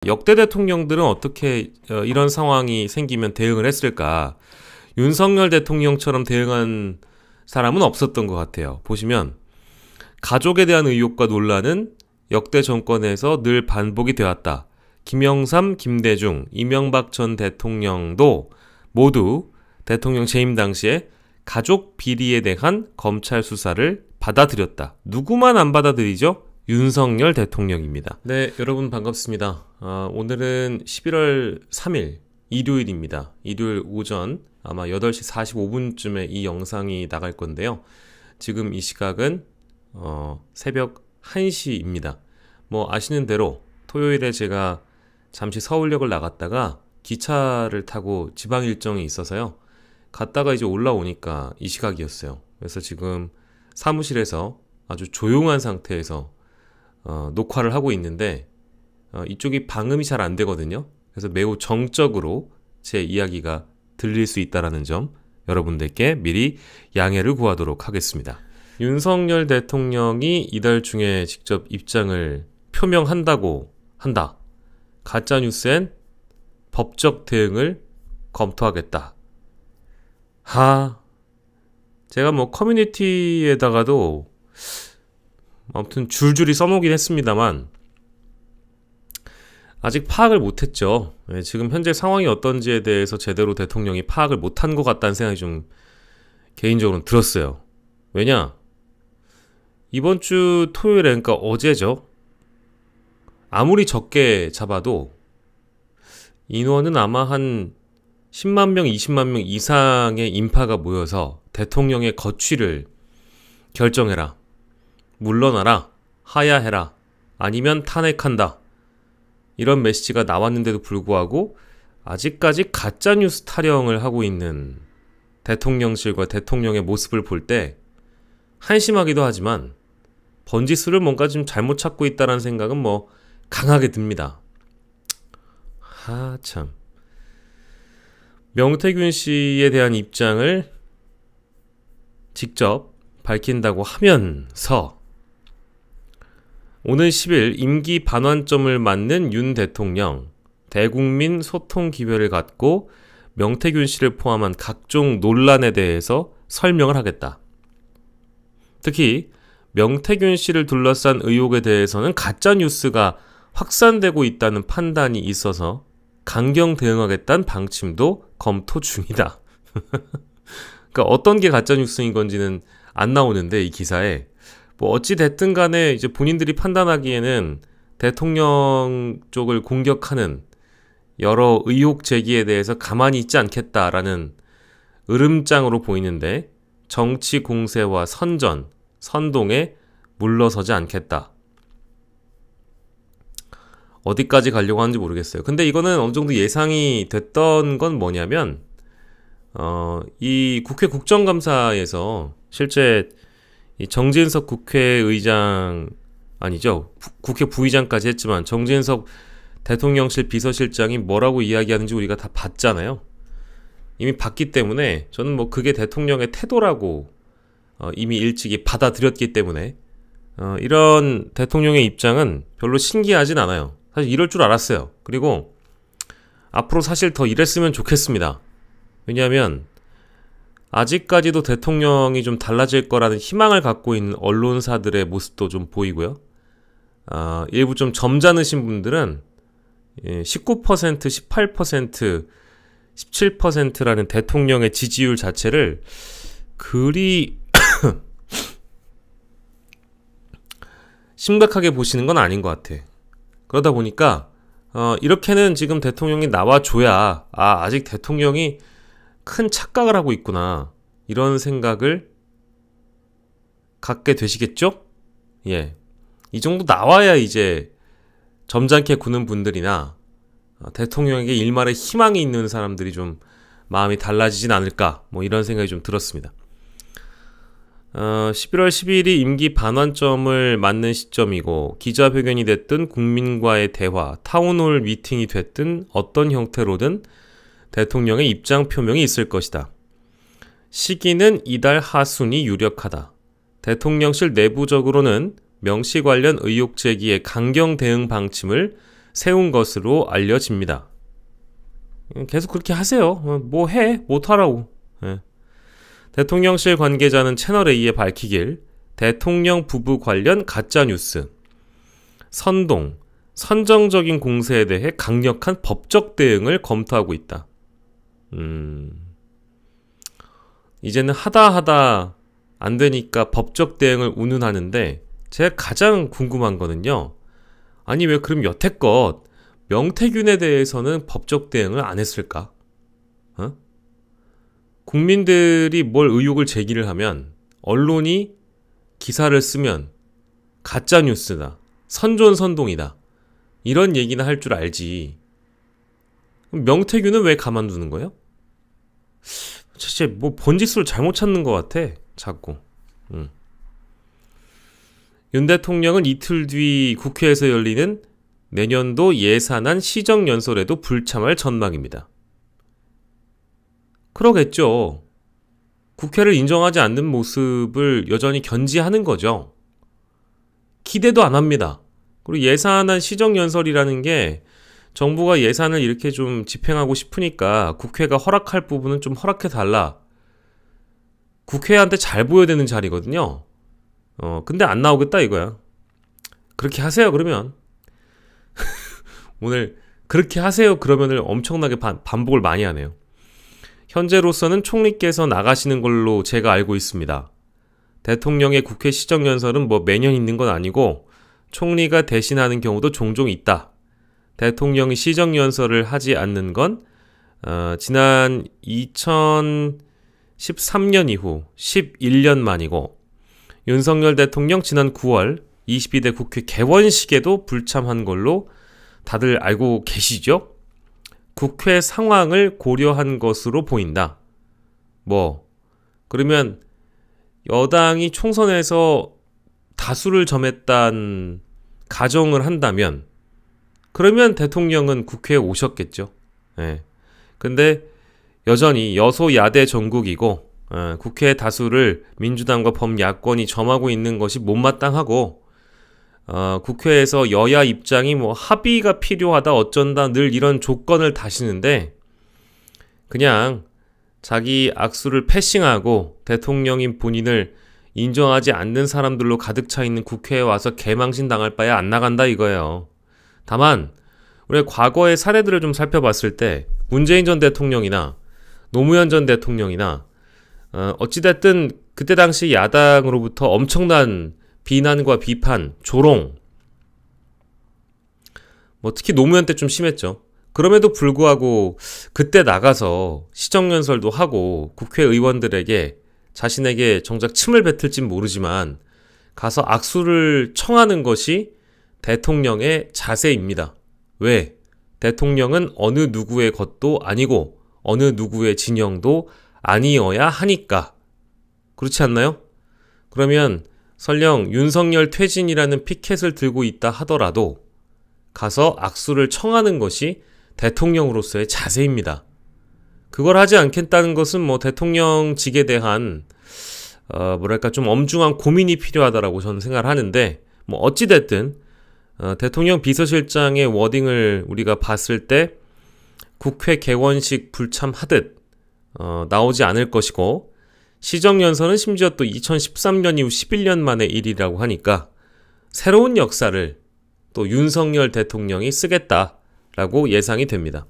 역대 대통령들은 어떻게 이런 상황이 생기면 대응을 했을까? 윤석열 대통령처럼 대응한 사람은 없었던 것 같아요. 보시면 가족에 대한 의혹과 논란은 역대 정권에서 늘 반복이 되었다. 김영삼, 김대중, 이명박 전 대통령도 모두 대통령 재임 당시에 가족 비리에 대한 검찰 수사를 받아들였다. 누구만 안 받아들이죠? 윤석열 대통령입니다. 네, 여러분 반갑습니다. 오늘은 11월 3일 일요일입니다. 일요일 오전 아마 8시 45분쯤에 이 영상이 나갈 건데요. 지금 이 시각은 새벽 1시입니다. 뭐 아시는 대로 토요일에 제가 잠시 서울역을 나갔다가 기차를 타고 지방 일정이 있어서요. 갔다가 이제 올라오니까 이 시각이었어요. 그래서 지금 사무실에서 아주 조용한 상태에서 녹화를 하고 있는데 이쪽이 방음이 잘 안 되거든요. 그래서 매우 정적으로 제 이야기가 들릴 수 있다는 점 여러분들께 미리 양해를 구하도록 하겠습니다. 윤석열 대통령이 이달 중에 직접 입장을 표명한다고 한다. 가짜뉴스엔 법적 대응을 검토하겠다. 제가 뭐 커뮤니티에다가도 아무튼 줄줄이 써놓긴 했습니다만 아직 파악을 못했죠. 지금 현재 상황이 어떤지에 대해서 제대로 대통령이 파악을 못한 것 같다는 생각이 좀 개인적으로는 들었어요. 왜냐? 이번 주 토요일에, 그러니까 어제죠. 아무리 적게 잡아도 인원은 아마 한 10만 명, 20만 명 이상의 인파가 모여서 대통령의 거취를 결정해라. 물러나라. 하야해라. 아니면 탄핵한다. 이런 메시지가 나왔는데도 불구하고 아직까지 가짜뉴스 타령을 하고 있는 대통령실과 대통령의 모습을 볼 때 한심하기도 하지만 번지수를 뭔가 좀 잘못 찾고 있다는 생각은 뭐 강하게 듭니다. 참. 명태균 씨에 대한 입장을 직접 밝힌다고 하면서 오늘 10일 임기 반환점을 맞는 윤 대통령 대국민 소통 기회를 갖고 명태균 씨를 포함한 각종 논란에 대해서 설명을 하겠다. 특히 명태균 씨를 둘러싼 의혹에 대해서는 가짜뉴스가 확산되고 있다는 판단이 있어서 강경 대응하겠다는 방침도 검토 중이다. 그러니까 어떤 게 가짜뉴스인 건지는 안 나오는데 이 기사에 뭐 어찌 됐든 간에 이제 본인들이 판단하기에는 대통령 쪽을 공격하는 여러 의혹 제기에 대해서 가만히 있지 않겠다라는 으름장으로 보이는데 정치 공세와 선전, 선동에 물러서지 않겠다. 어디까지 가려고 하는지 모르겠어요. 근데 이거는 어느 정도 예상이 됐던 건 뭐냐면 이 국회 국정감사에서 실제 이 정진석 국회의장 아니죠. 국회 부의장까지 했지만 정진석 대통령실 비서실장이 뭐라고 이야기하는지 우리가 다 봤잖아요. 이미 봤기 때문에 저는 뭐 그게 대통령의 태도라고 이미 일찍이 받아들였기 때문에 이런 대통령의 입장은 별로 신기하진 않아요. 사실 이럴 줄 알았어요. 그리고 앞으로 사실 더 이랬으면 좋겠습니다. 왜냐하면 아직까지도 대통령이 좀 달라질 거라는 희망을 갖고 있는 언론사들의 모습도 좀 보이고요. 일부 좀 점잖으신 분들은 19%, 18%, 17%라는 대통령의 지지율 자체를 그리 심각하게 보시는 건 아닌 것 같아. 그러다 보니까 이렇게는 지금 대통령이 나와줘야 아직 대통령이 큰 착각을 하고 있구나 이런 생각을 갖게 되시겠죠? 예, 이 정도 나와야 이제 점잖게 구는 분들이나 대통령에게 일말의 희망이 있는 사람들이 좀 마음이 달라지진 않을까 뭐 이런 생각이 좀 들었습니다. 11월 12일이 임기 반환점을 맞는 시점이고 기자회견이 됐든 국민과의 대화, 타운홀 미팅이 됐든 어떤 형태로든 대통령의 입장 표명이 있을 것이다. 시기는 이달 하순이 유력하다. 대통령실 내부적으로는 명시 관련 의혹 제기에 강경 대응 방침을 세운 것으로 알려집니다. 계속 그렇게 하세요. 뭐 해? 못하라고. 예. 대통령실 관계자는 채널A에 밝히길 대통령 부부 관련 가짜뉴스, 선동, 선정적인 공세에 대해 강력한 법적 대응을 검토하고 있다. 이제는 하다 안 되니까 법적 대응을 운운하는데 제가 가장 궁금한 거는요. 아니 왜 그럼 여태껏 명태균에 대해서는 법적 대응을 안 했을까? 국민들이 뭘 의혹을 제기를 하면 언론이 기사를 쓰면 가짜뉴스다, 선전선동이다 이런 얘기나 할 줄 알지. 명태균은 왜 가만두는 거예요? 진짜 뭐 번지수를 잘못 찾는 것 같아 자꾸. 윤 대통령은 이틀 뒤 국회에서 열리는 내년도 예산안 시정연설에도 불참할 전망입니다. 그러겠죠. 국회를 인정하지 않는 모습을 여전히 견지하는 거죠. 기대도 안 합니다. 그리고 예산안 시정연설이라는 게 정부가 예산을 이렇게 좀 집행하고 싶으니까 국회가 허락할 부분은 좀 허락해달라. 국회한테 잘 보여야 되는 자리거든요. 근데 안 나오겠다 이거야. 그렇게 하세요 그러면. 오늘 그렇게 하세요 그러면을 엄청나게 반복을 많이 하네요. 현재로서는 총리께서 나가시는 걸로 제가 알고 있습니다. 대통령의 국회 시정연설은 뭐 매년 있는 건 아니고 총리가 대신하는 경우도 종종 있다. 대통령이 시정연설을 하지 않는 건 지난 2013년 이후 11년 만이고 윤석열 대통령 지난 9월 22대 국회 개원식에도 불참한 걸로 다들 알고 계시죠? 국회 상황을 고려한 것으로 보인다. 그러면 여당이 총선에서 다수를 점했단 가정을 한다면 그러면 대통령은 국회에 오셨겠죠. 예. 근데 여전히 여소야대 전국이고 국회 다수를 민주당과 범야권이 점하고 있는 것이 못마땅하고 국회에서 여야 입장이 합의가 필요하다 어쩐다 늘 이런 조건을 다시는데 그냥 자기 악수를 패싱하고 대통령인 본인을 인정하지 않는 사람들로 가득 차 있는 국회에 와서 개망신 당할 바에 안 나간다 이거예요. 다만 우리가 과거의 사례들을 좀 살펴봤을 때 문재인 전 대통령이나 노무현 전 대통령이나 어찌됐든 그때 당시 야당으로부터 엄청난 비난과 비판, 조롱 특히 노무현 때 좀 심했죠. 그럼에도 불구하고 그때 나가서 시정연설도 하고 국회의원들에게 자신에게 정작 침을 뱉을진 모르지만 가서 악수를 청하는 것이 대통령의 자세입니다. 왜? 대통령은 어느 누구의 것도 아니고 어느 누구의 진영도 아니어야 하니까. 그렇지 않나요? 그러면 설령 윤석열 퇴진이라는 피켓을 들고 있다 하더라도 가서 악수를 청하는 것이 대통령으로서의 자세입니다. 그걸 하지 않겠다는 것은 대통령직에 대한 좀 엄중한 고민이 필요하다라고 저는 생각을 하는데 어찌됐든 대통령 비서실장의 워딩을 우리가 봤을 때 국회 개원식 불참하듯 나오지 않을 것이고 시정연설은 심지어 또 2013년 이후 11년 만의 일이라고 하니까 새로운 역사를 또 윤석열 대통령이 쓰겠다라고 예상이 됩니다.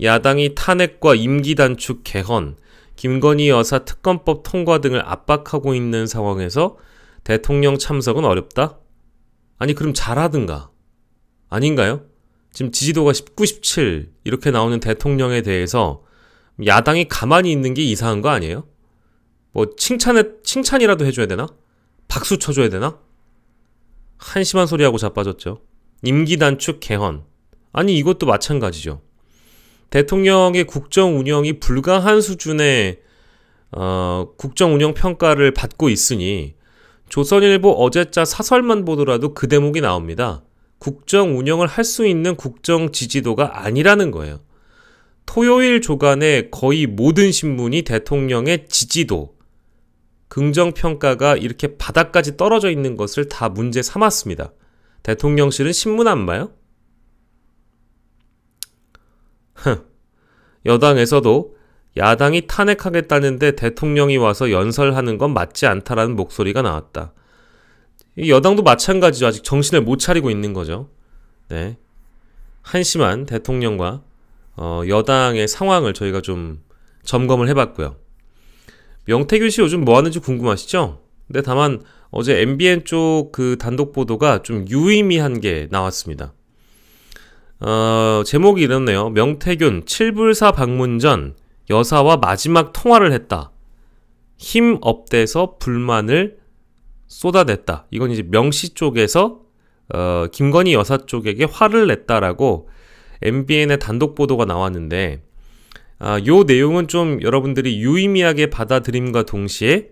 야당이 탄핵과 임기 단축 개헌, 김건희 여사 특검법 통과 등을 압박하고 있는 상황에서 대통령 참석은 어렵다? 아니 그럼 잘하든가. 아닌가요? 지금 지지도가 19, 17 이렇게 나오는 대통령에 대해서 야당이 가만히 있는 게 이상한 거 아니에요? 칭찬이라도 해줘야 되나? 박수 쳐줘야 되나? 한심한 소리하고 자빠졌죠. 임기 단축 개헌. 아니 이것도 마찬가지죠. 대통령의 국정 운영이 불가한 수준의 국정 운영 평가를 받고 있으니 조선일보 어제자 사설만 보더라도 그 대목이 나옵니다. 국정 운영을 할 수 있는 국정 지지도가 아니라는 거예요. 토요일 조간에 거의 모든 신문이 대통령의 지지도, 긍정평가가 이렇게 바닥까지 떨어져 있는 것을 다 문제 삼았습니다. 대통령실은 신문 안 봐요? 여당에서도 야당이 탄핵하겠다는데 대통령이 와서 연설하는 건 맞지 않다라는 목소리가 나왔다. 여당도 마찬가지죠. 아직 정신을 못 차리고 있는 거죠. 네. 한심한 대통령과 여당의 상황을 저희가 좀 점검을 해봤고요. 명태균 씨 요즘 뭐 하는지 궁금하시죠? 근데 다만 어제 MBN 쪽 그 단독 보도가 좀 유의미한 게 나왔습니다. 제목이 이렇네요. 명태균 7불사 방문 전 여사와 마지막 통화를 했다. 힘 업돼서 불만을 쏟아냈다. 이건 이제 명씨 쪽에서 김건희 여사 쪽에게 화를 냈다라고 MBN의 단독 보도가 나왔는데 요 내용은 좀 여러분들이 유의미하게 받아들임과 동시에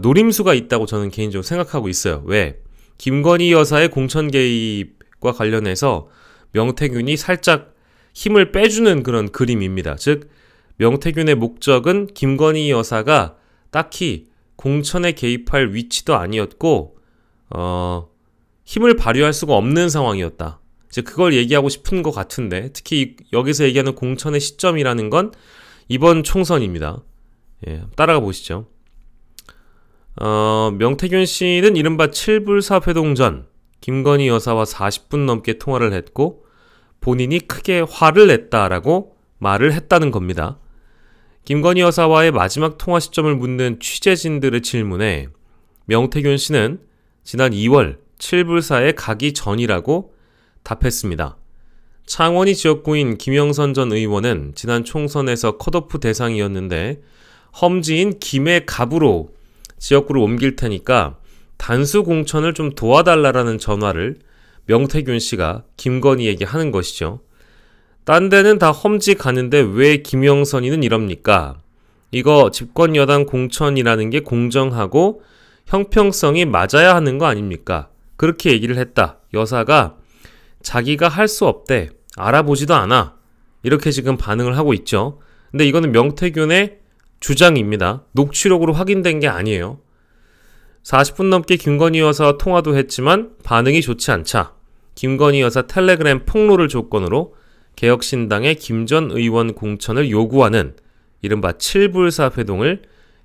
노림수가 있다고 저는 개인적으로 생각하고 있어요. 왜? 김건희 여사의 공천 개입과 관련해서 명태균이 살짝 힘을 빼주는 그런 그림입니다. 즉 명태균의 목적은 김건희 여사가 딱히 공천에 개입할 위치도 아니었고 힘을 발휘할 수가 없는 상황이었다. 이제 그걸 얘기하고 싶은 것 같은데 특히 여기서 얘기하는 공천의 시점이라는 건 이번 총선입니다. 예, 따라가 보시죠. 명태균 씨는 이른바 7불사 회동 전 김건희 여사와 40분 넘게 통화를 했고 본인이 크게 화를 냈다라고 말을 했다는 겁니다. 김건희 여사와의 마지막 통화 시점을 묻는 취재진들의 질문에 명태균 씨는 지난 2월 7불사에 가기 전이라고 답했습니다. 창원이 지역구인 김영선 전 의원은 지난 총선에서 컷오프 대상이었는데 험지인 김해 갑으로 지역구를 옮길 테니까 단수 공천을 좀 도와달라라는 전화를 명태균 씨가 김건희에게 하는 것이죠. 딴 데는 다 험지 가는데 왜 김영선이는 이럽니까? 이거 집권 여당 공천이라는 게 공정하고 형평성이 맞아야 하는 거 아닙니까? 그렇게 얘기를 했다. 여사가 자기가 할 수 없대. 알아보지도 않아. 이렇게 지금 반응을 하고 있죠. 근데 이거는 명태균의 주장입니다. 녹취록으로 확인된 게 아니에요. 40분 넘게 김건희 여사와 통화도 했지만 반응이 좋지 않자 김건희 여사 텔레그램 폭로를 조건으로 개혁신당의 김 전 의원 공천을 요구하는 이른바 7불사 회동을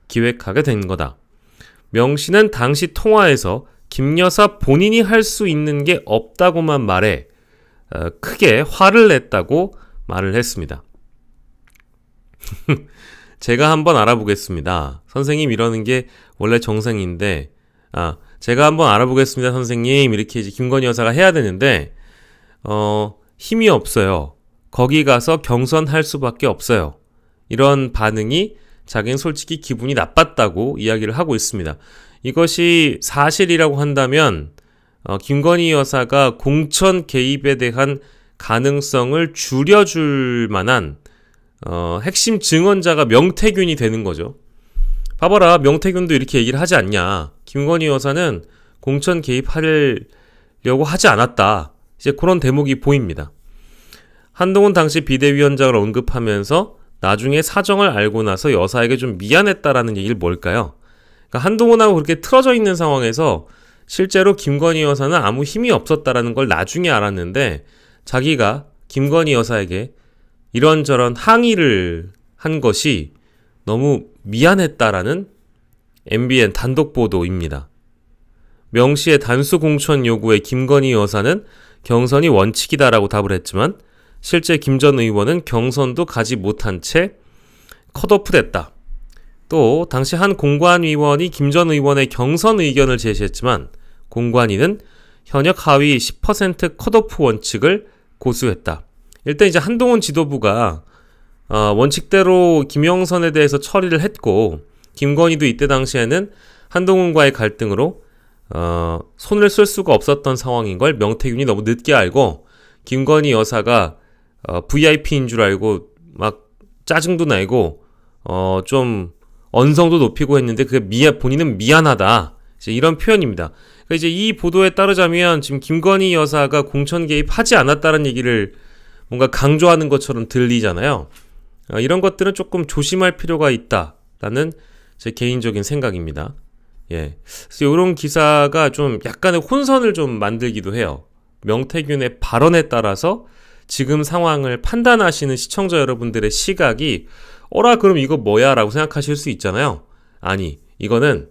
기획하게 된 거다. 명 씨는 당시 통화에서 김 여사 본인이 할 수 있는 게 없다고만 말해 크게 화를 냈다고 말을 했습니다. 제가 한번 알아보겠습니다. 선생님 이러는 게 원래 정상인데 제가 한번 알아보겠습니다 선생님 이렇게 이제 김건희 여사가 해야 되는데 힘이 없어요. 거기 가서 경선할 수밖에 없어요. 이런 반응이 자기는 솔직히 기분이 나빴다고 이야기를 하고 있습니다. 이것이 사실이라고 한다면 김건희 여사가 공천 개입에 대한 가능성을 줄여줄 만한 핵심 증언자가 명태균이 되는 거죠. 봐봐라, 명태균도 이렇게 얘기를 하지 않냐. 김건희 여사는 공천 개입하려고 하지 않았다. 이제 그런 대목이 보입니다. 한동훈 당시 비대위원장을 언급하면서 나중에 사정을 알고 나서 여사에게 좀 미안했다라는 얘기를 뭘까요? 그러니까 한동훈하고 그렇게 틀어져 있는 상황에서 실제로 김건희 여사는 아무 힘이 없었다라는 걸 나중에 알았는데 자기가 김건희 여사에게 이런저런 항의를 한 것이 너무 미안했다라는 MBN 단독 보도입니다. 명 씨의 단수 공천 요구에 김건희 여사는 경선이 원칙이다라고 답을 했지만 실제 김 전 의원은 경선도 가지 못한 채 컷오프 됐다. 또 당시 한 공관위원이 김 전 의원의 경선 의견을 제시했지만 공관위는 현역 하위 10% 컷오프 원칙을 고수했다. 일단 이제 한동훈 지도부가 원칙대로 김영선에 대해서 처리를 했고 김건희도 이때 당시에는 한동훈과의 갈등으로 손을 쓸 수가 없었던 상황인 걸 명태균이 너무 늦게 알고 김건희 여사가 VIP인 줄 알고 막 짜증도 내고 좀 언성도 높이고 했는데 그게 본인은 미안하다. 이제 이런 표현입니다. 그러니까 이제 이 보도에 따르자면 지금 김건희 여사가 공천 개입하지 않았다는 얘기를 뭔가 강조하는 것처럼 들리잖아요. 이런 것들은 조금 조심할 필요가 있다라는 제 개인적인 생각입니다. 예. 그래서 이런 기사가 좀 약간의 혼선을 좀 만들기도 해요. 명태균의 발언에 따라서 지금 상황을 판단하시는 시청자 여러분들의 시각이 어라 그럼 이거 뭐야 라고 생각하실 수 있잖아요. 아니, 이거는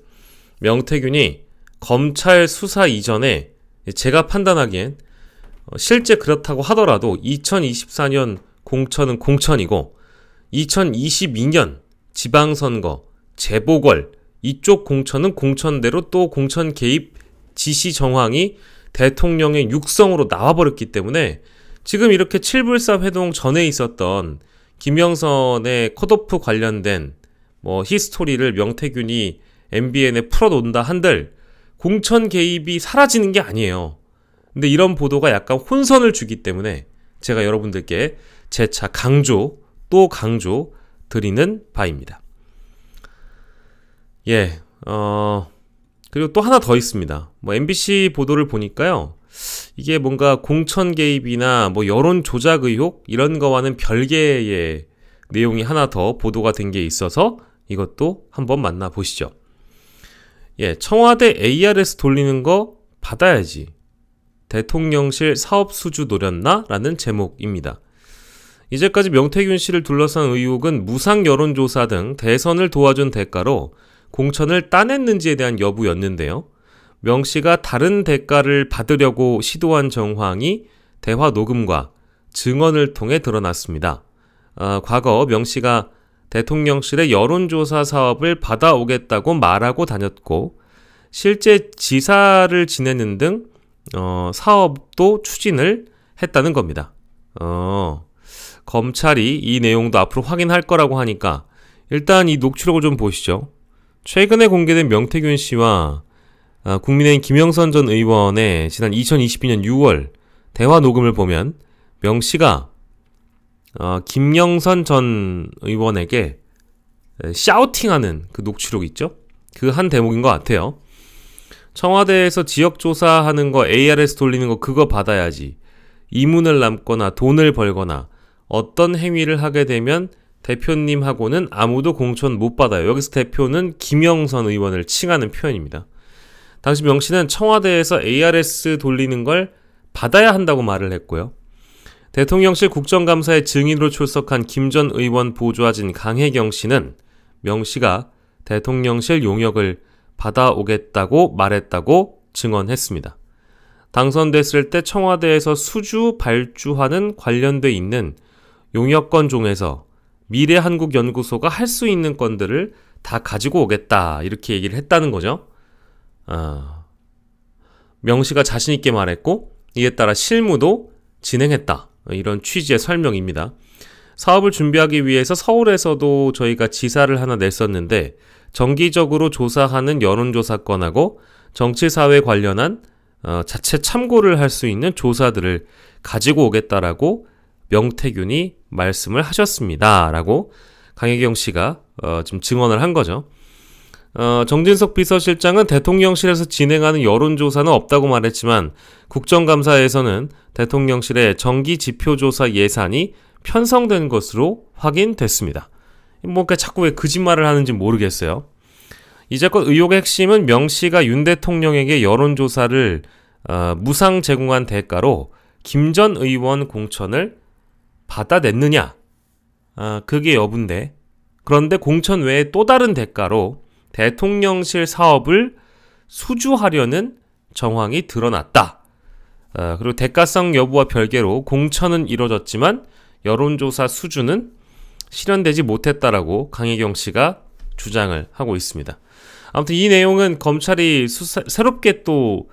명태균이 검찰 수사 이전에 제가 판단하기엔 실제 그렇다고 하더라도 2024년 공천은 공천이고 2022년 지방선거, 재보궐 이쪽 공천은 공천대로 또 공천 개입 지시 정황이 대통령의 육성으로 나와버렸기 때문에 지금 이렇게 7불사 회동 전에 있었던 김영선의 컷오프 관련된 히스토리를 명태균이 MBN에 풀어놓는다 한들 공천 개입이 사라지는 게 아니에요. 근데 이런 보도가 약간 혼선을 주기 때문에 제가 여러분들께 재차 강조 또 강조 드리는 바입니다. 예, 그리고 또 하나 더 있습니다. MBC 보도를 보니까요. 이게 뭔가 공천 개입이나 여론 조작 의혹 이런 거와는 별개의 내용이 하나 더 보도가 된 게 있어서 이것도 한번 만나보시죠. 예, 청와대 ARS 돌리는 거 받아야지. 대통령실 사업 수주 노렸나? 라는 제목입니다. 이제까지 명태균 씨를 둘러싼 의혹은 무상 여론조사 등 대선을 도와준 대가로 공천을 따냈는지에 대한 여부였는데요. 명 씨가 다른 대가를 받으려고 시도한 정황이 대화 녹음과 증언을 통해 드러났습니다. 과거 명 씨가 대통령실의 여론조사 사업을 받아오겠다고 말하고 다녔고 실제 지사를 지내는 등 사업도 추진을 했다는 겁니다. 검찰이 이 내용도 앞으로 확인할 거라고 하니까 일단 이 녹취록을 좀 보시죠. 최근에 공개된 명태균 씨와 국민의힘 김영선 전 의원의 지난 2022년 6월 대화 녹음을 보면 명 씨가 김영선 전 의원에게 샤우팅하는 그 녹취록 있죠? 그 한 대목인 것 같아요. 청와대에서 지역조사하는 거 ARS 돌리는 거 그거 받아야지. 이문을 남거나 돈을 벌거나 어떤 행위를 하게 되면 대표님하고는 아무도 공천 못 받아요. 여기서 대표는 김영선 의원을 칭하는 표현입니다. 당시 명 씨는 청와대에서 ARS 돌리는 걸 받아야 한다고 말을 했고요. 대통령실 국정감사에 증인으로 출석한 김 전 의원 보좌진 강혜경 씨는 명 씨가 대통령실 용역을 받아오겠다고 말했다고 증언했습니다. 당선됐을 때 청와대에서 수주 발주하는 관련돼 있는 용역건 중에서 미래한국연구소가 할 수 있는 건들을 다 가지고 오겠다 이렇게 얘기를 했다는 거죠. 명 씨가 자신 있게 말했고 이에 따라 실무도 진행했다. 이런 취지의 설명입니다. 사업을 준비하기 위해서 서울에서도 저희가 지사를 하나 냈었는데 정기적으로 조사하는 여론조사건하고 정치사회 관련한 자체 참고를 할 수 있는 조사들을 가지고 오겠다라고 명태균이 말씀을 하셨습니다. 라고 강혜경 씨가 지금 증언을 한 거죠. 정진석 비서실장은 대통령실에서 진행하는 여론조사는 없다고 말했지만 국정감사에서는 대통령실의 정기지표조사 예산이 편성된 것으로 확인됐습니다. 자꾸 왜 거짓말을 하는지 모르겠어요. 이제껏 의혹의 핵심은 명 씨가 윤 대통령에게 여론조사를 무상 제공한 대가로 김 전 의원 공천을 받아냈느냐? 그게 여부인데 그런데 공천 외에 또 다른 대가로 대통령실 사업을 수주하려는 정황이 드러났다. 그리고 대가성 여부와 별개로 공천은 이뤄졌지만 여론조사 수주는 실현되지 못했다라고 강혜경 씨가 주장을 하고 있습니다. 아무튼 이 내용은 검찰이 새롭게 또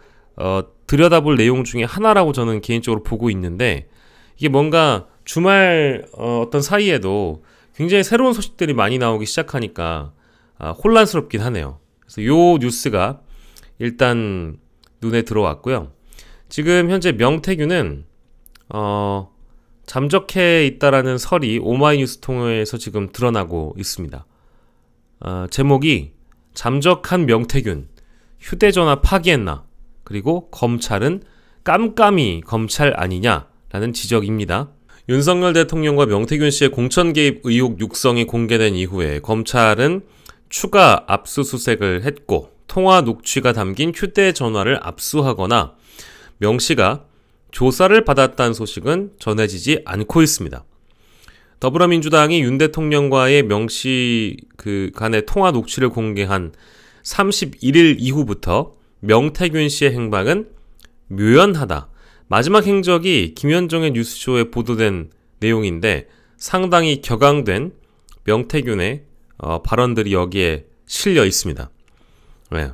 들여다볼 내용 중에 하나라고 저는 개인적으로 보고 있는데 이게 뭔가 주말 어떤 사이에도 굉장히 새로운 소식들이 많이 나오기 시작하니까 혼란스럽긴 하네요. 그래서 요 뉴스가 일단 눈에 들어왔고요. 지금 현재 명태균은 잠적해 있다라는 설이 오마이뉴스 통해서 지금 드러나고 있습니다. 제목이 잠적한 명태균, 휴대전화 파기했나? 그리고 검찰은 깜깜이 검찰 아니냐라는 지적입니다. 윤석열 대통령과 명태균 씨의 공천 개입 의혹 육성이 공개된 이후에 검찰은 추가 압수수색을 했고 통화 녹취가 담긴 휴대전화를 압수하거나 명 씨가 조사를 받았다는 소식은 전해지지 않고 있습니다. 더불어민주당이 윤 대통령과의 명씨 간의 통화 녹취를 공개한 31일 이후부터 명태균 씨의 행방은 묘연하다. 마지막 행적이 김현정의 뉴스쇼에 보도된 내용인데 상당히 격앙된 명태균의 발언들이 여기에 실려 있습니다. 네.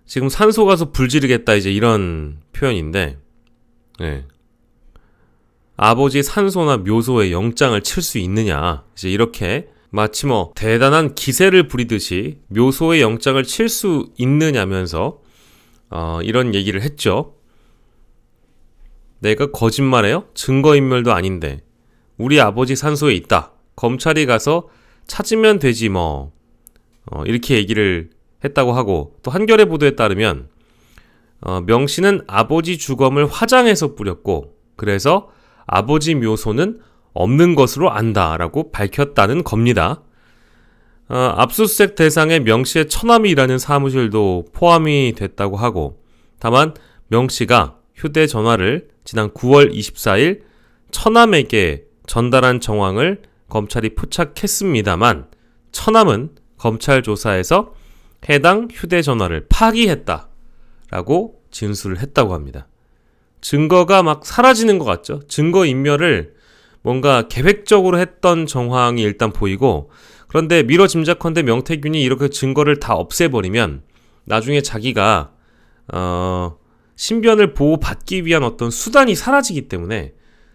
지금 산소 가서 불 지르겠다 이제 이런 표현인데, 네. 아버지 산소나 묘소에 영장을 칠 수 있느냐, 이제 이렇게 마치 뭐 대단한 기세를 부리듯이 묘소에 영장을 칠 수 있느냐면서 이런 얘기를 했죠. 내가 거짓말해요? 증거인멸도 아닌데 우리 아버지 산소에 있다. 검찰이 가서 찾으면 되지 뭐. 이렇게 얘기를 했다고 하고, 또 한겨레 보도에 따르면 명 씨는 아버지 주검을 화장해서 뿌렸고 그래서 아버지 묘소는 없는 것으로 안다라고 밝혔다는 겁니다. 압수수색 대상에 명 씨의 처남이 일하는 사무실도 포함이 됐다고 하고, 다만 명 씨가 휴대전화를 지난 9월 24일 처남에게 전달한 정황을 검찰이 포착했습니다만 처남은 검찰 조사에서 해당 휴대전화를 파기했다라고 진술을 했다고 합니다. 증거가 막 사라지는 것 같죠? 증거인멸을 뭔가 계획적으로 했던 정황이 일단 보이고, 그런데 미뤄 짐작컨대 명태균이 이렇게 증거를 다 없애버리면 나중에 자기가 신변을 보호받기 위한 어떤 수단이 사라지기 때문에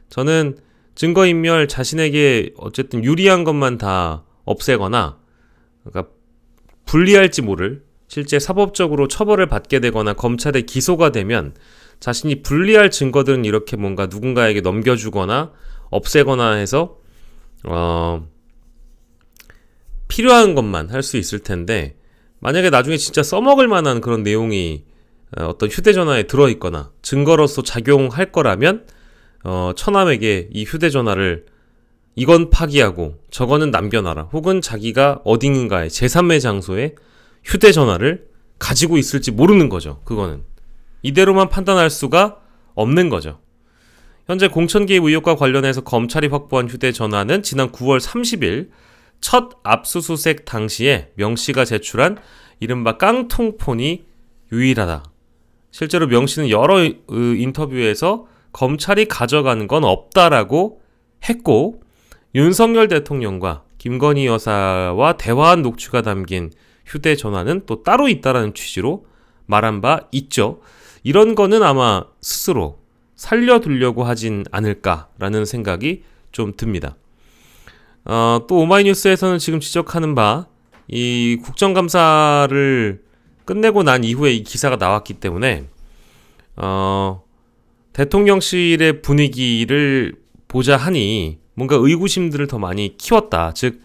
저는 증거인멸, 자신에게 어쨌든 유리한 것만 다 없애거나, 그러니까 불리할지 모를, 실제 사법적으로 처벌을 받게 되거나 검찰에 기소가 되면 자신이 불리할 증거들은 이렇게 뭔가 누군가에게 넘겨주거나 없애거나 해서 필요한 것만 할 수 있을 텐데, 만약에 나중에 진짜 써먹을 만한 그런 내용이 어떤 휴대전화에 들어있거나 증거로서 작용할 거라면 처남에게 이 휴대전화를 이건 파기하고 저거는 남겨놔라, 혹은 자기가 어딘가에 제3의 장소에 휴대전화를 가지고 있을지 모르는 거죠. 그거는 이대로만 판단할 수가 없는 거죠. 현재 공천 개입 의혹과 관련해서 검찰이 확보한 휴대전화는 지난 9월 30일 첫 압수수색 당시에 명 씨가 제출한 이른바 깡통폰이 유일하다. 실제로 명 씨는 여러 인터뷰에서 검찰이 가져가는 건 없다라고 했고, 윤석열 대통령과 김건희 여사와 대화한 녹취가 담긴 휴대전화는 또 따로 있다라는 취지로 말한 바 있죠. 이런 거는 아마 스스로 살려두려고 하진 않을까라는 생각이 좀 듭니다. 또 오마이뉴스에서는 지금 지적하는 바, 이 국정감사를 끝내고 난 이후에 이 기사가 나왔기 때문에 대통령실의 분위기를 보자 하니 뭔가 의구심들을 더 많이 키웠다. 즉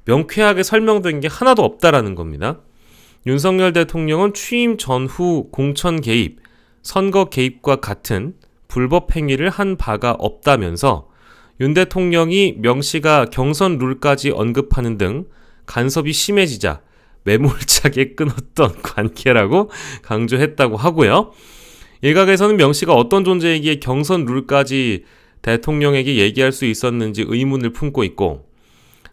명쾌하게 설명된 게 하나도 없다라는 겁니다. 윤석열 대통령은 취임 전후 공천 개입, 선거 개입과 같은 불법 행위를 한 바가 없다면서 윤 대통령이 명 씨가 경선 룰까지 언급하는 등 간섭이 심해지자 매몰차게 끊었던 관계라고 강조했다고 하고요. 일각에서는 명 씨가 어떤 존재이기에 경선 룰까지 대통령에게 얘기할 수 있었는지 의문을 품고 있고,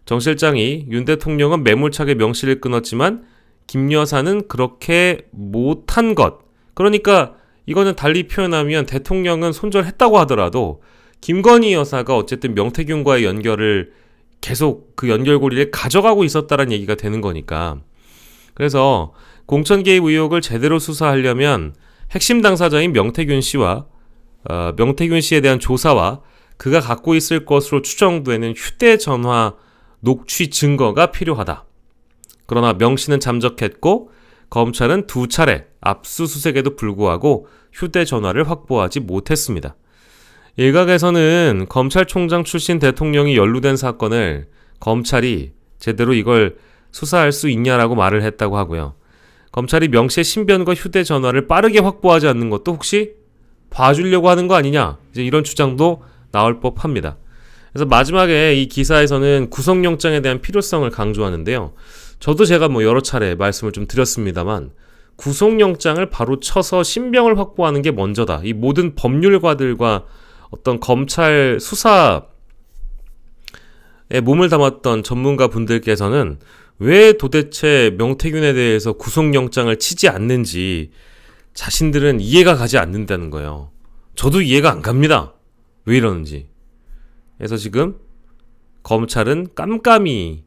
정 실장이 윤 대통령은 매몰차게 명 씨를 끊었지만 김 여사는 그렇게 못한 것, 그러니까 이거는 달리 표현하면 대통령은 손절했다고 하더라도 김건희 여사가 어쨌든 명태균과의 연결을 계속 그 연결고리를 가져가고 있었다는 얘기가 되는 거니까, 그래서 공천 개입 의혹을 제대로 수사하려면 핵심 당사자인 명태균 씨와 명태균 씨에 대한 조사와 그가 갖고 있을 것으로 추정되는 휴대전화 녹취 증거가 필요하다. 그러나 명 씨는 잠적했고 검찰은 2차례 압수수색에도 불구하고 휴대전화를 확보하지 못했습니다. 일각에서는 검찰총장 출신 대통령이 연루된 사건을 검찰이 제대로 이걸 수사할 수 있냐라고 말을 했다고 하고요. 검찰이 명 씨의 신변과 휴대전화를 빠르게 확보하지 않는 것도 혹시 봐주려고 하는 거 아니냐, 이제 이런 주장도 나올 법합니다. 그래서 마지막에 이 기사에서는 구속영장에 대한 필요성을 강조하는데요. 저도 제가 여러 차례 말씀을 좀 드렸습니다만 구속영장을 바로 쳐서 신병을 확보하는 게 먼저다. 이 모든 법률가들과 어떤 검찰 수사에 몸을 담았던 전문가 분들께서는 왜 도대체 명태균에 대해서 구속영장을 치지 않는지 자신들은 이해가 가지 않는다는 거예요. 저도 이해가 안 갑니다. 왜 이러는지. 그래서 지금 검찰은 깜깜해진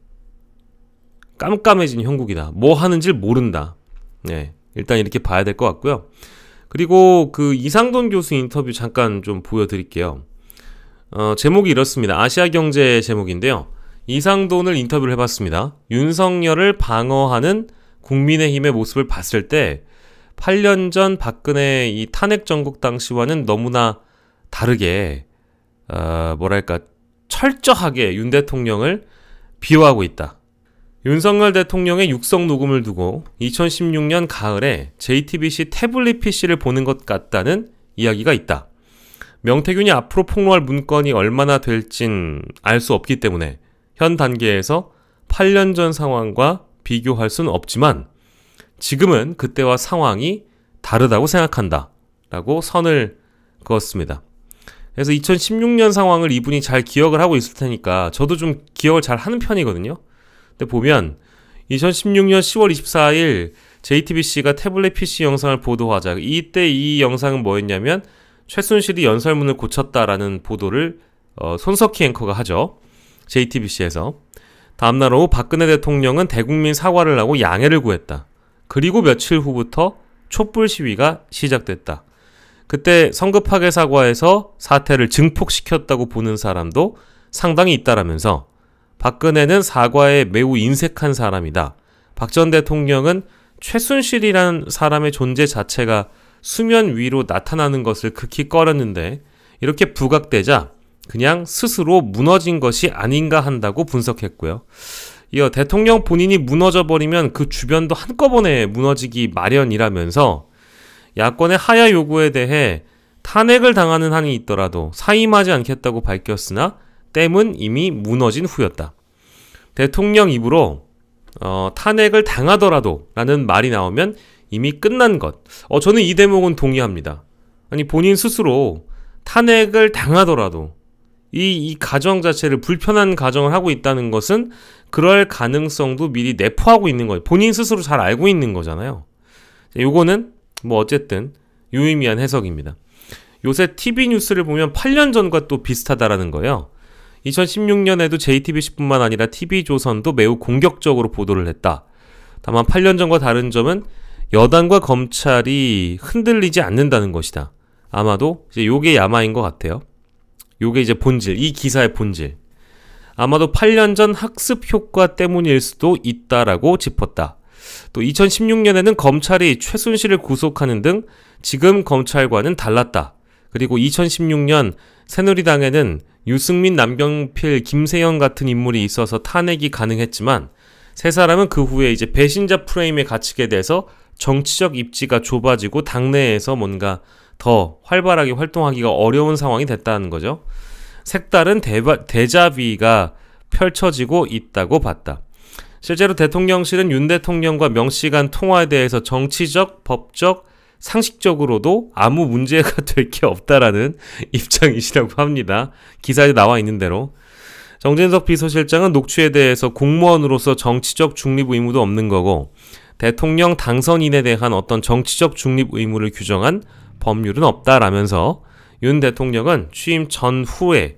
형국이다. 뭐 하는지 모른다. 네, 일단 이렇게 봐야 될 것 같고요. 그리고 그 이상돈 교수 인터뷰 잠깐 좀 보여드릴게요. 제목이 이렇습니다. 아시아경제 제목인데요. 이상돈을 인터뷰를 해봤습니다. 윤석열을 방어하는 국민의힘의 모습을 봤을 때 8년 전 박근혜 이 탄핵 정국 당시와는 너무나 다르게 철저하게 윤 대통령을 비호하고 있다. 윤석열 대통령의 육성 녹음을 두고 2016년 가을에 JTBC 태블릿 PC를 보는 것 같다는 이야기가 있다. 명태균이 앞으로 폭로할 문건이 얼마나 될진 알 수 없기 때문에 현 단계에서 8년 전 상황과 비교할 수는 없지만 지금은 그때와 상황이 다르다고 생각한다. 라고 선을 그었습니다. 그래서 2016년 상황을 이분이 잘 기억을 하고 있을 테니까 저도 좀 기억을 잘 하는 편이거든요. 근데 보면 2016년 10월 24일 JTBC가 태블릿 PC 영상을 보도하자 이때 이 영상은 뭐였냐면 최순실이 연설문을 고쳤다라는 보도를 손석희 앵커가 하죠. JTBC에서. 다음날 오후 박근혜 대통령은 대국민 사과를 하고 양해를 구했다. 그리고 며칠 후부터 촛불 시위가 시작됐다. 그때 성급하게 사과해서 사태를 증폭시켰다고 보는 사람도 상당히 있다라면서 박근혜는 사과에 매우 인색한 사람이다. 박 전 대통령은 최순실이라는 사람의 존재 자체가 수면 위로 나타나는 것을 극히 꺼렸는데 이렇게 부각되자 그냥 스스로 무너진 것이 아닌가 한다고 분석했고요. 이어 대통령 본인이 무너져버리면 그 주변도 한꺼번에 무너지기 마련이라면서 야권의 하야 요구에 대해 탄핵을 당하는 한이 있더라도 사임하지 않겠다고 밝혔으나 댐은 이미 무너진 후였다. 대통령 입으로 탄핵을 당하더라도 라는 말이 나오면 이미 끝난 것. 저는 이 대목은 동의합니다. 아니 본인 스스로 탄핵을 당하더라도 이 가정 자체를 불편한 가정을 하고 있다는 것은 그럴 가능성도 미리 내포하고 있는 거예요. 본인 스스로 잘 알고 있는 거잖아요. 요거는 뭐 어쨌든 유의미한 해석입니다. 요새 TV 뉴스를 보면 8년 전과 또 비슷하다라는 거예요. 2016년에도 JTBC뿐만 아니라 TV조선도 매우 공격적으로 보도를 했다. 다만 8년 전과 다른 점은 여당과 검찰이 흔들리지 않는다는 것이다. 아마도 이제 요게 야마인 것 같아요. 요게 이제 본질, 이 기사의 본질. 아마도 8년 전 학습 효과 때문일 수도 있다라고 짚었다. 또 2016년에는 검찰이 최순실을 구속하는 등 지금 검찰과는 달랐다. 그리고 2016년 새누리당에는 유승민, 남경필, 김세현 같은 인물이 있어서 탄핵이 가능했지만 세 사람은 그 후에 이제 배신자 프레임에 갇히게 돼서 정치적 입지가 좁아지고 당내에서 뭔가 더 활발하게 활동하기가 어려운 상황이 됐다는 거죠. 색다른 대자비가 펼쳐지고 있다고 봤다. 실제로 대통령실은 윤 대통령과 명 씨 간 통화에 대해서 정치적, 법적, 상식적으로도 아무 문제가 될 게 없다라는 입장이시라고 합니다. 기사에 나와 있는 대로. 정진석 비서실장은 녹취에 대해서 공무원으로서 정치적 중립 의무도 없는 거고 대통령 당선인에 대한 어떤 정치적 중립 의무를 규정한 법률은 없다라면서 윤 대통령은 취임 전후에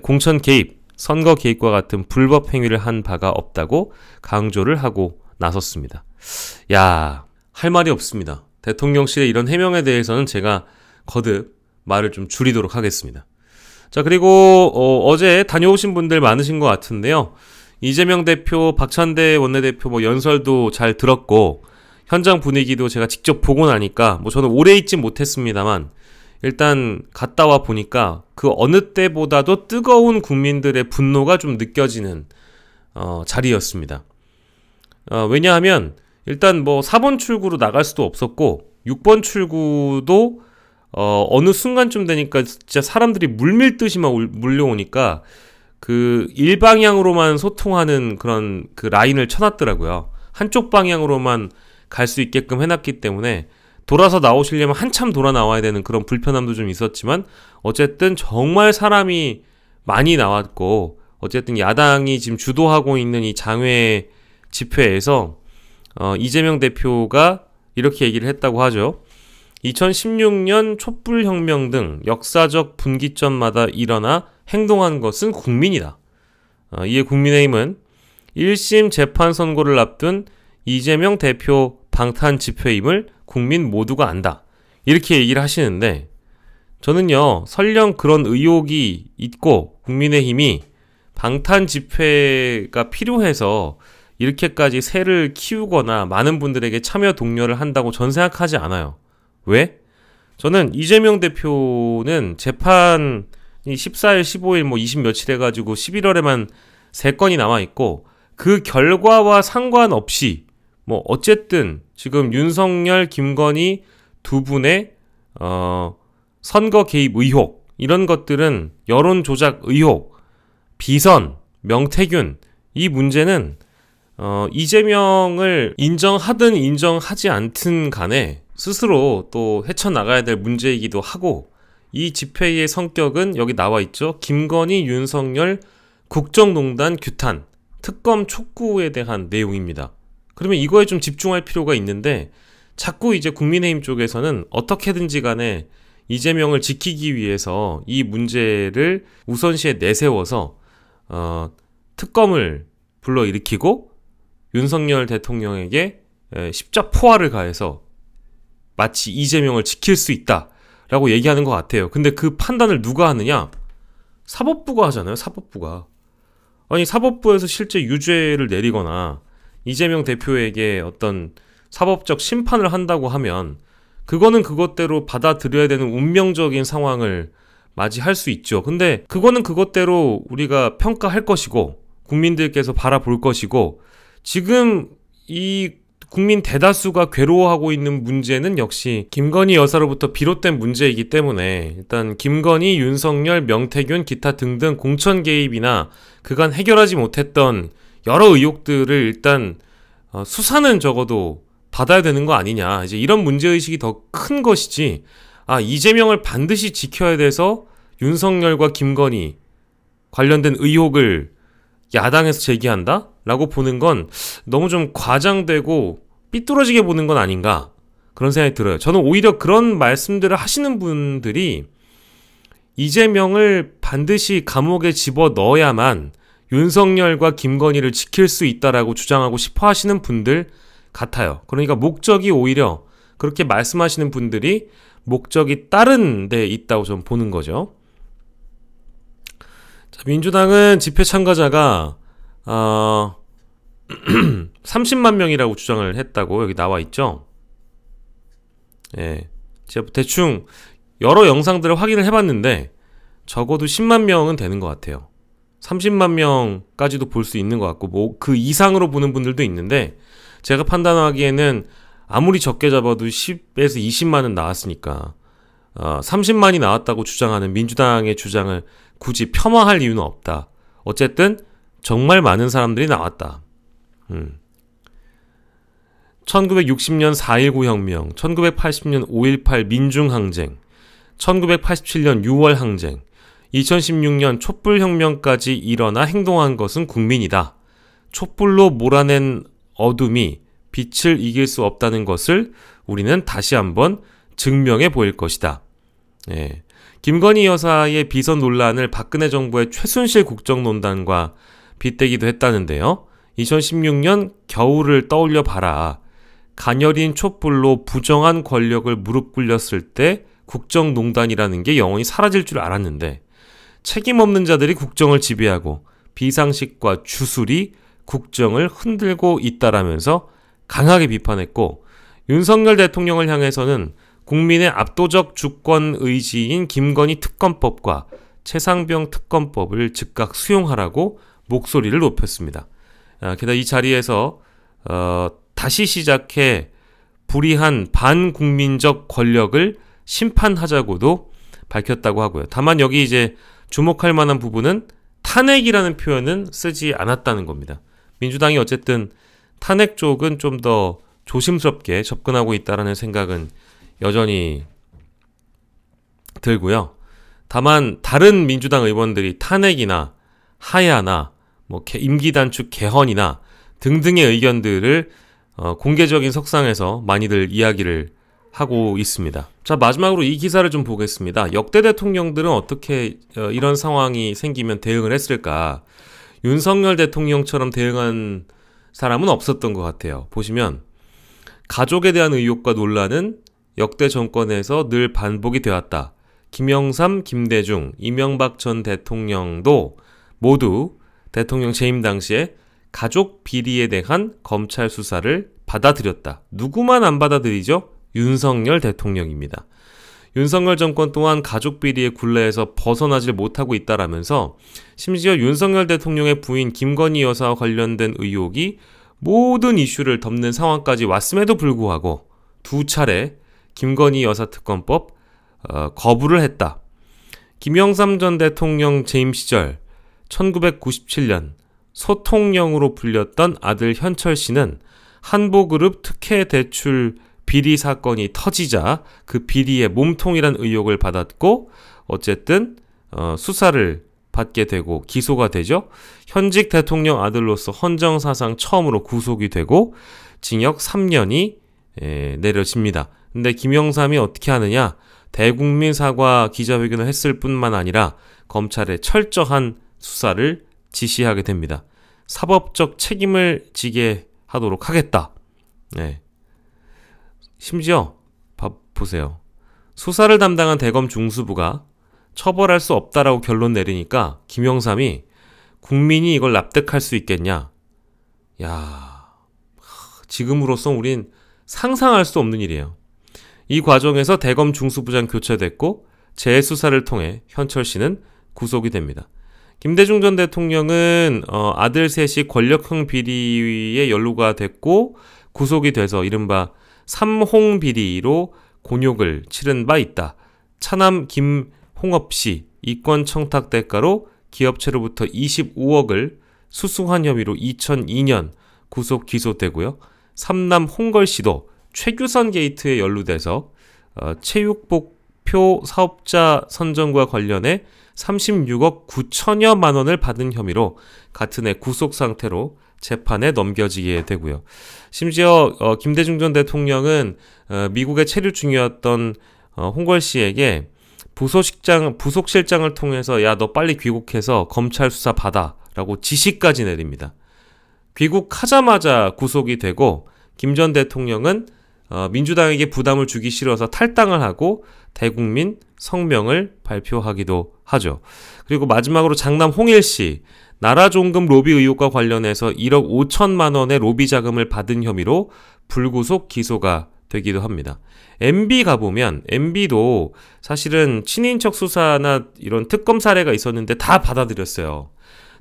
공천 개입, 선거 개입과 같은 불법 행위를 한 바가 없다고 강조를 하고 나섰습니다. 야, 할 말이 없습니다. 대통령실의 이런 해명에 대해서는 제가 거듭 말을 좀 줄이도록 하겠습니다. 자, 그리고 어제 다녀오신 분들 많으신 것 같은데요. 이재명 대표, 박찬대 원내대표 연설도 잘 들었고 현장 분위기도 제가 직접 보고 나니까 저는 오래 있지 못했습니다만 일단 갔다 와 보니까 그 어느 때보다도 뜨거운 국민들의 분노가 좀 느껴지는 자리였습니다. 왜냐하면 일단 4번 출구로 나갈 수도 없었고 6번 출구도 어느 순간쯤 되니까 진짜 사람들이 물밀듯이 막 몰려오니까 그 일방향으로만 소통하는 그런 그 라인을 쳐놨더라고요. 한쪽 방향으로만 갈 수 있게끔 해놨기 때문에 돌아서 나오시려면 한참 돌아 나와야 되는 그런 불편함도 좀 있었지만 어쨌든 정말 사람이 많이 나왔고 어쨌든 야당이 지금 주도하고 있는 이 장외 집회에서 이재명 대표가 이렇게 얘기를 했다고 하죠. 2016년 촛불혁명 등 역사적 분기점마다 일어나 행동한 것은 국민이다. 이에 국민의힘은 1심 재판 선고를 앞둔 이재명 대표 방탄 집회임을 국민 모두가 안다. 이렇게 얘기를 하시는데 저는요, 설령 그런 의혹이 있고 국민의힘이 방탄 집회가 필요해서 이렇게까지 세를 키우거나 많은 분들에게 참여 독려를 한다고 전 생각하지 않아요. 왜? 저는 이재명 대표는 재판이 14일, 15일, 20 며칠 해가지고 11월에만 3건이 남아있고 그 결과와 상관없이 어쨌든 지금 윤석열, 김건희 두 분의 선거 개입 의혹 이런 것들은 여론 조작 의혹, 비선, 명태균 이 문제는 이재명을 인정하든 인정하지 않든 간에 스스로 또 헤쳐나가야 될 문제이기도 하고 이 집회의 성격은 여기 나와 있죠. 김건희, 윤석열, 국정농단 규탄, 특검 촉구에 대한 내용입니다. 그러면 이거에 좀 집중할 필요가 있는데 자꾸 이제 국민의힘 쪽에서는 어떻게든지 간에 이재명을 지키기 위해서 이 문제를 우선시에 내세워서 특검을 불러일으키고 윤석열 대통령에게 십자포화를 가해서 마치 이재명을 지킬 수 있다라고 얘기하는 것 같아요. 근데 그 판단을 누가 하느냐? 사법부가 하잖아요. 사법부가. 아니 사법부에서 실제 유죄를 내리거나 이재명 대표에게 어떤 사법적 심판을 한다고 하면 그거는 그것대로 받아들여야 되는 운명적인 상황을 맞이할 수 있죠. 근데 그거는 그것대로 우리가 평가할 것이고 국민들께서 바라볼 것이고 지금 이 국민 대다수가 괴로워하고 있는 문제는 역시 김건희 여사로부터 비롯된 문제이기 때문에 일단 김건희, 윤석열, 명태균, 기타 등등 공천 개입이나 그간 해결하지 못했던 여러 의혹들을 일단 수사는 적어도 받아야 되는 거 아니냐. 이제 이런 문제의식이 더 큰 것이지. 이재명을 반드시 지켜야 돼서 윤석열과 김건희 관련된 의혹을 야당에서 제기한다? 라고 보는 건 너무 좀 과장되고 삐뚤어지게 보는 건 아닌가 그런 생각이 들어요. 저는 오히려 그런 말씀들을 하시는 분들이 이재명을 반드시 감옥에 집어넣어야만 윤석열과 김건희를 지킬 수 있다라고 주장하고 싶어 하시는 분들 같아요. 그러니까 목적이 오히려 그렇게 말씀하시는 분들이 목적이 다른 데 있다고 좀 보는 거죠. 자, 민주당은 집회 참가자가 30만 명이라고 주장을 했다고 여기 나와 있죠. 예, 제가 대충 여러 영상들을 확인을 해봤는데 적어도 10만 명은 되는 것 같아요. 30만 명까지도 볼 수 있는 것 같고 그 이상으로 보는 분들도 있는데 제가 판단하기에는 아무리 적게 잡아도 10에서 20만은 나왔으니까 30만이 나왔다고 주장하는 민주당의 주장을 굳이 폄하할 이유는 없다. 어쨌든 정말 많은 사람들이 나왔다. 1960년 4.19 혁명, 1980년 5.18 민중항쟁, 1987년 6월 항쟁, 2016년 촛불혁명까지 일어나 행동한 것은 국민이다. 촛불로 몰아낸 어둠이 빛을 이길 수 없다는 것을 우리는 다시 한번 증명해 보일 것이다. 예. 김건희 여사의 비선 논란을 박근혜 정부의 최순실 국정농단과 빗대기도 했다는데요. 2016년 겨울을 떠올려 봐라. 가녀린 촛불로 부정한 권력을 무릎 꿇렸을 때 국정농단이라는 게 영원히 사라질 줄 알았는데 책임 없는 자들이 국정을 지배하고 비상식과 주술이 국정을 흔들고 있다라면서 강하게 비판했고 윤석열 대통령을 향해서는 국민의 압도적 주권 의지인 김건희 특검법과 최상병 특검법을 즉각 수용하라고 목소리를 높였습니다. 게다가 이 자리에서 다시 시작해 불의한 반국민적 권력을 심판하자고도 밝혔다고 하고요. 다만 여기 이제 주목할 만한 부분은 탄핵이라는 표현은 쓰지 않았다는 겁니다. 민주당이 어쨌든 탄핵 쪽은 좀 더 조심스럽게 접근하고 있다라는 생각은 여전히 들고요. 다만 다른 민주당 의원들이 탄핵이나 하야나 뭐 임기 단축 개헌이나 등등의 의견들을 공개적인 석상에서 많이들 이야기를 하고 있습니다. 자, 마지막으로 이 기사를 좀 보겠습니다. 역대 대통령들은 어떻게 이런 상황이 생기면 대응을 했을까? 윤석열 대통령처럼 대응한 사람은 없었던 것 같아요. 보시면 가족에 대한 의혹과 논란은 역대 정권에서 늘 반복이 되었다. 김영삼, 김대중, 이명박 전 대통령도 모두 대통령 재임 당시에 가족 비리에 대한 검찰 수사를 받아들였다. 누구만 안 받아들이죠? 윤석열 대통령입니다. 윤석열 정권 또한 가족 비리의 굴레에서 벗어나질 못하고 있다라면서 심지어 윤석열 대통령의 부인 김건희 여사와 관련된 의혹이 모든 이슈를 덮는 상황까지 왔음에도 불구하고 두 차례 김건희 여사 특검법 거부를 했다. 김영삼 전 대통령 재임 시절 1997년 소통령으로 불렸던 아들 현철 씨는 한보그룹 특혜 대출 비리 사건이 터지자 그 비리의 몸통이란 의혹을 받았고 어쨌든 수사를 받게 되고 기소가 되죠. 현직 대통령 아들로서 헌정사상 처음으로 구속이 되고 징역 3년이 내려집니다. 근데 김영삼이 어떻게 하느냐? 대국민 사과 기자회견을 했을 뿐만 아니라 검찰에 철저한 수사를 지시하게 됩니다. 사법적 책임을 지게 하도록 하겠다. 네. 심지어 보세요. 수사를 담당한 대검 중수부가 처벌할 수 없다라고 결론 내리니까 김영삼이 국민이 이걸 납득할 수 있겠냐? 야, 지금으로선 우린 상상할 수 없는 일이에요. 이 과정에서 대검 중수부장 교체됐고 재수사를 통해 현철 씨는 구속이 됩니다. 김대중 전 대통령은 아들 셋이 권력형 비리에 연루가 됐고 구속이 돼서 이른바 삼홍 비리로 곤욕을 치른 바 있다. 차남 김홍업 씨 이권 청탁 대가로 기업체로부터 25억을 수수한 혐의로 2002년 구속 기소되고요. 삼남 홍걸 씨도 최규선 게이트에 연루돼서 체육복표 사업자 선정과 관련해 36억 9천여만 원을 받은 혐의로 같은 해 구속 상태로 재판에 넘겨지게 되고요. 심지어 김대중 전 대통령은 미국에 체류 중이었던 홍걸 씨에게 부속실장을 통해서 야, 너 빨리 귀국해서 검찰 수사 받아 라고 지시까지 내립니다. 귀국하자마자 구속이 되고 김 전 대통령은 민주당에게 부담을 주기 싫어서 탈당을 하고 대국민 성명을 발표하기도 하죠. 그리고 마지막으로 장남 홍일 씨, 나라종금 로비 의혹과 관련해서 1억 5천만 원의 로비 자금을 받은 혐의로 불구속 기소가 되기도 합니다. MB 가보면 MB도 사실은 친인척 수사나 이런 특검 사례가 있었는데 다 받아들였어요.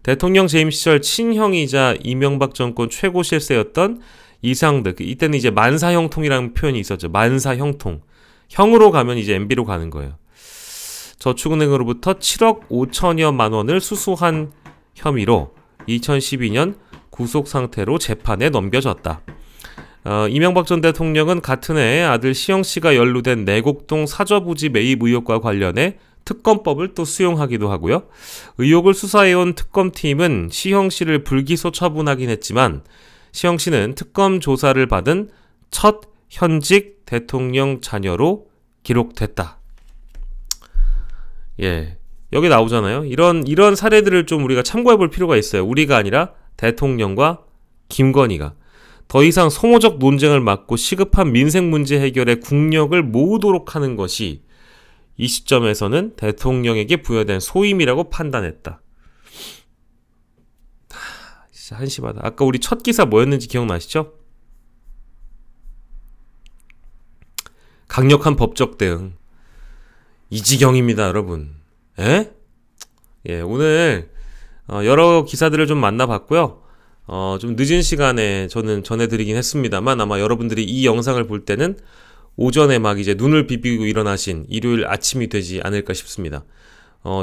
대통령 재임 시절 친형이자 이명박 정권 최고 실세였던 이상득, 이때는 이제 만사형통이라는 표현이 있었죠. 만사형통. 형으로 가면 이제 MB로 가는 거예요. 저축은행으로부터 7억 5천여만 원을 수수한 혐의로 2012년 구속 상태로 재판에 넘겨졌다. 이명박 전 대통령은 같은 해에 아들 시영 씨가 연루된 내곡동 사저부지 매입 의혹과 관련해 특검법을 또 수용하기도 하고요. 의혹을 수사해온 특검팀은 시영 씨를 불기소 처분하긴 했지만 시영 씨는 특검 조사를 받은 첫 현직 대통령 자녀로 기록됐다. 예, 여기 나오잖아요. 이런 사례들을 좀 우리가 참고해 볼 필요가 있어요. 우리가 아니라 대통령과 김건희가 더 이상 소모적 논쟁을 막고 시급한 민생 문제 해결에 국력을 모으도록 하는 것이 이 시점에서는 대통령에게 부여된 소임이라고 판단했다. 진짜 한심하다. 아까 우리 첫 기사 뭐였는지 기억나시죠? 강력한 법적 대응. 이 지경입니다, 여러분. 예, 오늘 여러 기사들을 좀 만나봤고요. 좀 늦은 시간에 저는 전해드리긴 했습니다만 아마 여러분들이 이 영상을 볼 때는 오전에 막 이제 눈을 비비고 일어나신 일요일 아침이 되지 않을까 싶습니다.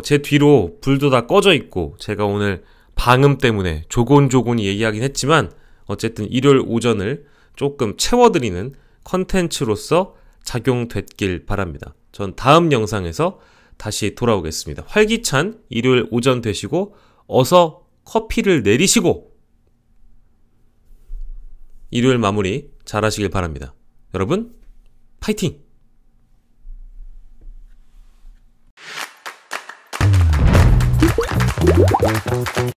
제 뒤로 불도 다 꺼져 있고 제가 오늘 방음 때문에 조곤조곤히 얘기하긴 했지만 어쨌든 일요일 오전을 조금 채워드리는 컨텐츠로서 작용됐길 바랍니다. 전 다음 영상에서 다시 돌아오겠습니다. 활기찬 일요일 오전 되시고 어서 커피를 내리시고 일요일 마무리 잘 하시길 바랍니다. 여러분 파이팅!